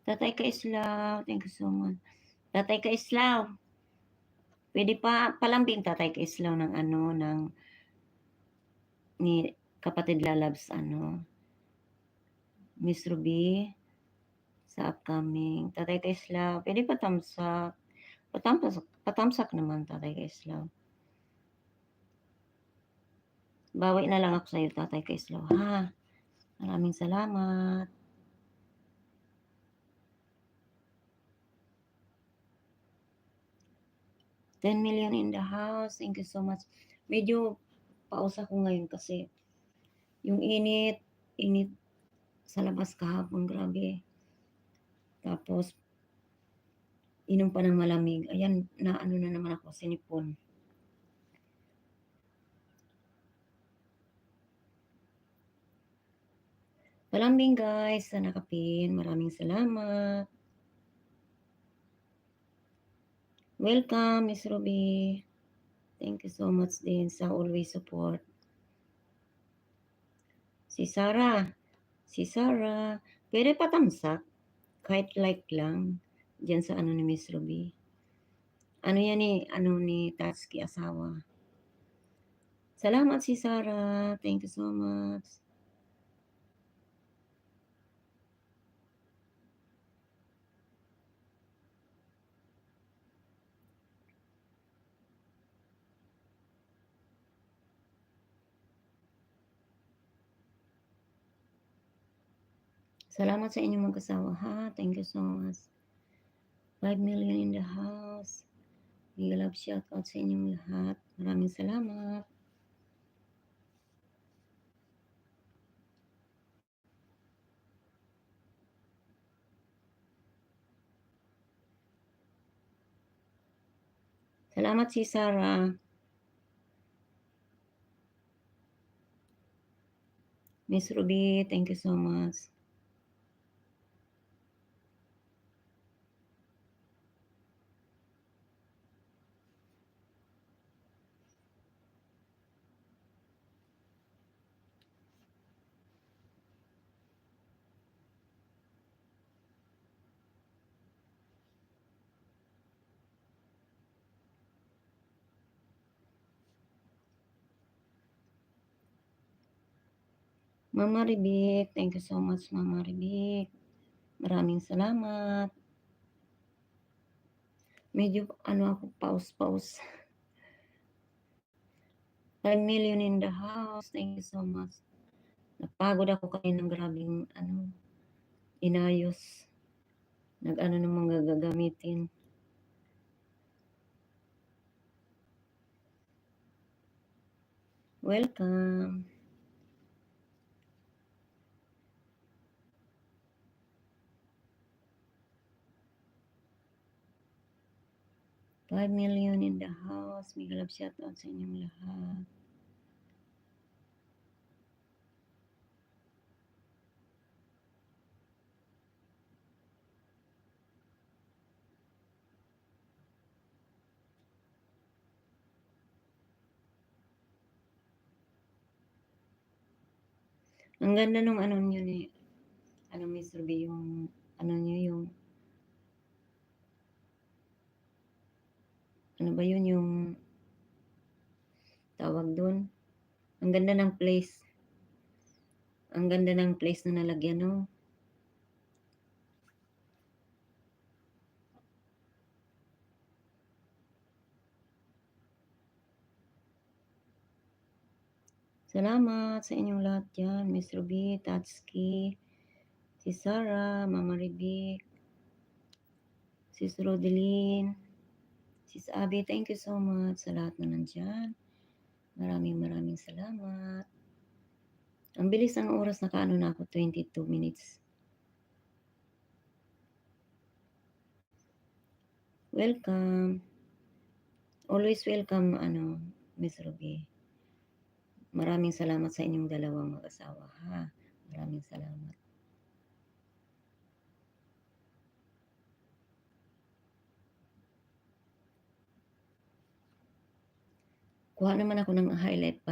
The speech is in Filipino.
Tatay Kaislaw, thank you so much. Tatay Kaislaw, pwede pa palambing Tatay Kaislaw ng ano, ni kapatid Lalabs, Miss Ruby, sa upcoming. Tatay Kaislaw, pwede patamsak. Patamsak naman, Tatay Kaislaw. Bawi na lang ako sa'yo, Tatay Kaislaw, ha? Maraming salamat. $10 million in the house. Thank you so much. Medyo paus ako ngayon kasi yung init sa labas kahapon, grabe. Tapos, inom pa ng malamig. Ayan, naano na naman ako, sinipon. Palambing guys, sa nakapin. Maraming salamat. Welcome, Miss Ruby. Thank you so much din sa always support. Si Sarah, pwede patamsak. Kahit like lang. Diyan sa ano ni Miss Ruby. Ano yan ni Tatsuki asawa. Salamat si Sarah. Thank you so much. Salamat sa inyong mag-asawa, ha? Thank you so much. 5 million in the house. Big love shout out sa inyong lahat. Maraming salamat. Salamat si Sarah. Miss Ruby, thank you so much. Mama Ribik, thank you so much, Mama Ribik. Maraming salamat. Medyo ako, paus. 5 million in the house. Thank you so much. Napagod ako kanina ng grabing inayos. Nag-ano ng mga gagamitin. Welcome. $5 million in the house. Big love shout out sa inyong lahat. Ang ganda nung nyo ni Miss Ruby, yung yung ba yun yung tawag doon? Ang ganda ng place. Ang ganda ng place na nalagyan, no? Salamat sa inyong lahat dyan. Miss Ruby, Tatsuki, si Sarah, Mama Ribik, Sis Rodeline, Sis Abby, thank you so much sa lahat na nandyan. Maraming salamat. Ang bilis ng oras, nakaano na ako, 22 minutes. Welcome. Always welcome, Miss Ruby. Maraming salamat sa inyong dalawang mag-asawa, ha? Maraming salamat. Kuha naman ako ng highlight para